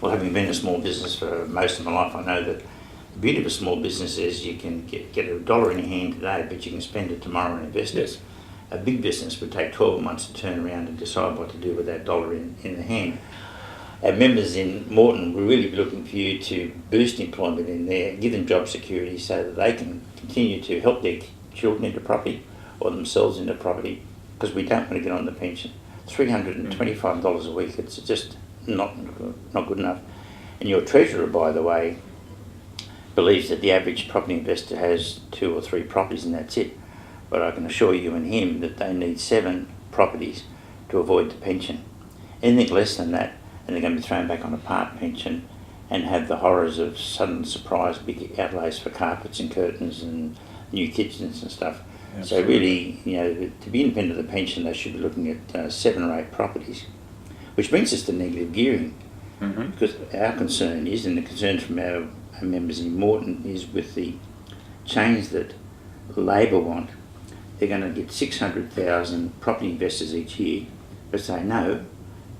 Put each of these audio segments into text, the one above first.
Well, having been a small business for most of my life, I know that the beauty of a small business is you can get $1 in your hand today, but you can spend it tomorrow and invest it. Yes. A big business would take 12 months to turn around and decide what to do with that dollar in the hand. Our members in Moreton, we're really looking for you to boost employment in there, give them job security so that they can continue to help their children into property or themselves into property, because we don't want to get on the pension. $325 a week, it's just not good enough. And your treasurer, by the way, believes that the average property investor has 2 or 3 properties and that's it. But I can assure you and him that they need 7 properties to avoid the pension. Anything less than that, and they're going to be thrown back on a part pension and have the horrors of sudden surprise big outlays for carpets and curtains and new kitchens and stuff. Absolutely. So really, you know, to be independent of the pension, they should be looking at 7 or 8 properties, which brings us to negative gearing. Mm-hmm. Because our concern is, and the concern from our members in Moreton is with the change that Labor want, they're going to get 600,000 property investors each year, but say no,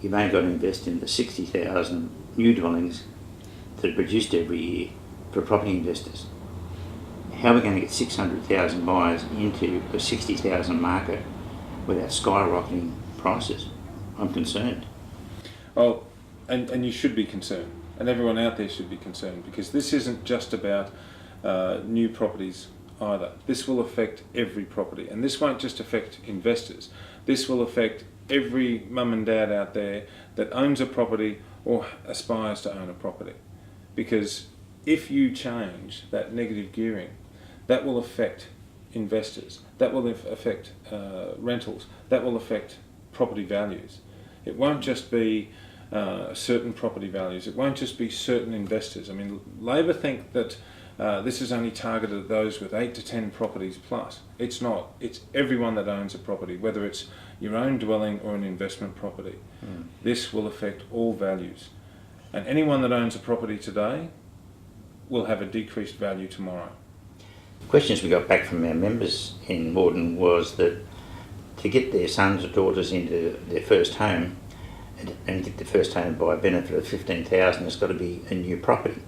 you've only got to invest in the 60,000 new dwellings that are produced every year for property investors. How are we going to get 600,000 buyers into a 60,000 market without skyrocketing prices? I'm concerned. Well, and you should be concerned, and everyone out there should be concerned, because this isn't just about new properties either. This will affect every property, and this won't just affect investors. This will affect every mum and dad out there that owns a property or aspires to own a property. Because if you change that negative gearing, that will affect investors, that will affect rentals, that will affect property values. It won't just be certain property values, it won't just be certain investors. I mean, Labor think that this is only targeted at those with 8 to 10 properties plus. It's not. It's everyone that owns a property, whether it's your own dwelling or an investment property. This will affect all values. And anyone that owns a property today will have a decreased value tomorrow. The questions we got back from our members in Moreton was that to get their sons or daughters into their first home and get the first home by a benefit of $15,000, there's got to be a new property.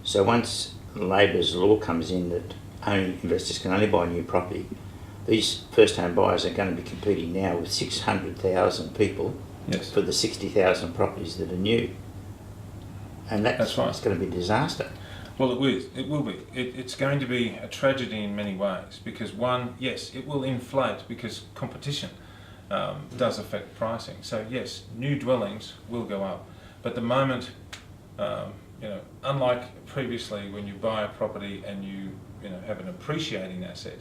So once Labor's law comes in that only investors can only buy new property, these first home buyers are going to be competing now with 600,000 people. Yes. For the 60,000 properties that are new. And that's right. It's going to be a disaster. Well, it will be. It's going to be a tragedy in many ways, because one, yes, it will inflate because competition does affect pricing. So yes, new dwellings will go up, but the moment, unlike previously when you buy a property and you have an appreciating asset,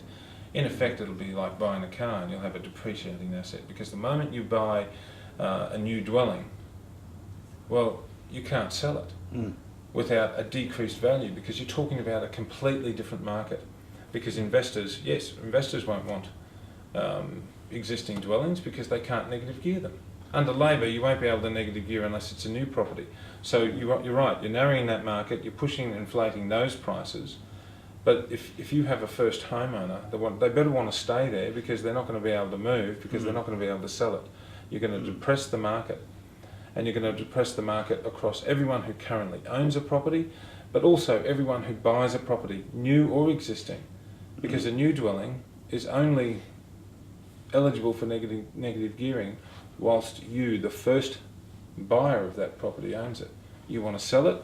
in effect it'll be like buying a car and you'll have a depreciating asset, because the moment you buy a new dwelling, well, you can't sell it without a decreased value, because you're talking about a completely different market. Because investors won't want existing dwellings because they can't negative gear them. Under Labor, you won't be able to negative gear unless it's a new property. So you're right, you're narrowing that market, you're pushing, inflating those prices. But if you have a first homeowner, they better want to stay there, because they're not going to be able to move, because they're not going to be able to sell it. You're going to depress the market, and you're going to depress the market across everyone who currently owns a property, but also everyone who buys a property, new or existing, because a new dwelling is only eligible for negative gearing whilst you, the first buyer of that property, owns it. You want to sell it,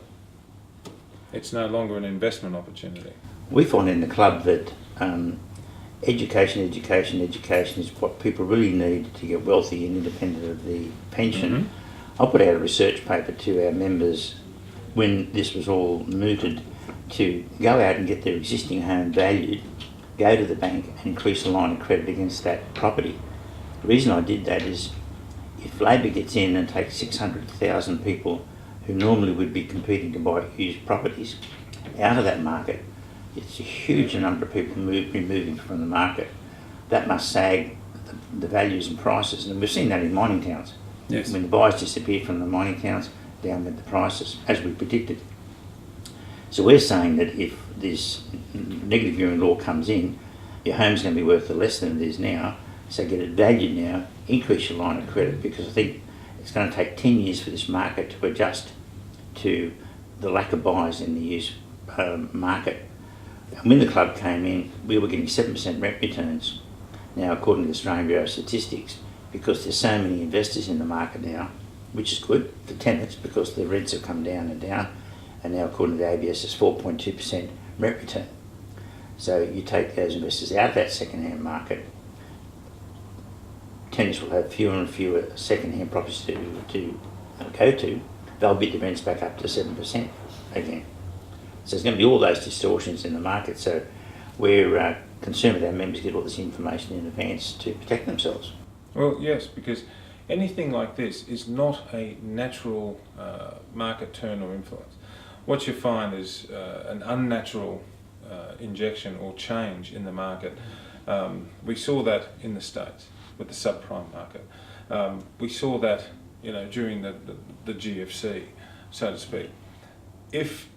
it's no longer an investment opportunity. We find in the club that education is what people really need to get wealthy and independent of the pension. I put out a research paper to our members when this was all mooted to go out and get their existing home valued, go to the bank and increase the line of credit against that property. The reason I did that is if Labor gets in and takes 600,000 people who normally would be competing to buy used properties out of that market, it's a huge number of people moving from the market. That must sag the values and prices, and we've seen that in mining towns. Yes. When the buyers disappeared from the mining towns, down went the prices, as we predicted. So we're saying that if this negative gearing law comes in, your home's going to be worth less than it is now, so get it valued now, increase your line of credit, because I think it's going to take 10 years for this market to adjust to the lack of buyers in the used market. And when the club came in, we were getting 7% rent returns. Now, according to the Australian Bureau of Statistics, because there's so many investors in the market now, which is good for tenants because the rents have come down, and now according to the ABS, it's 4.2% rent return. So you take those investors out of that second-hand market, tenants will have fewer and fewer second-hand properties to go to. They'll bid the rents back up to 7% again. So there's going to be all those distortions in the market. So we're concerned with our members get all this information in advance to protect themselves. Well, yes, because anything like this is not a natural market turn or influence. What you find is an unnatural injection or change in the market. We saw that in the States with the subprime market. We saw that, during the GFC, so to speak. If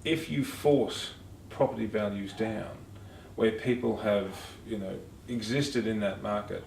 you force property values down, where people have, existed in that market,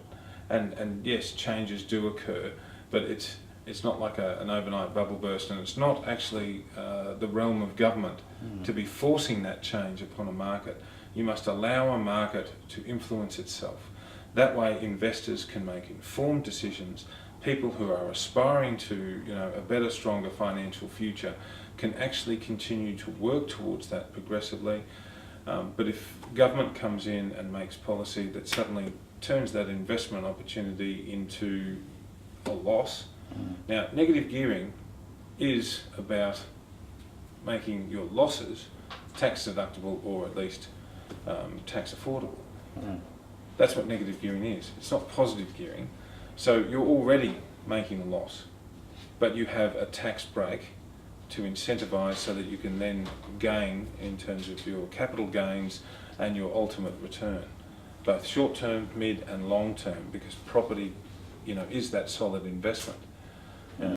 and yes, changes do occur, but it's not like an overnight bubble burst, and it's not actually the realm of government to be forcing that change upon a market. You must allow a market to influence itself. That way investors can make informed decisions. People who are aspiring to a better, stronger financial future can actually continue to work towards that progressively. But if government comes in and makes policy that suddenly turns that investment opportunity into a loss. Now, negative gearing is about making your losses tax deductible or at least tax affordable. That's what negative gearing is. It's not positive gearing. So you're already making a loss, but you have a tax break to incentivise so that you can then gain in terms of your capital gains and your ultimate return, both short term, mid and long term, because property, is that solid investment.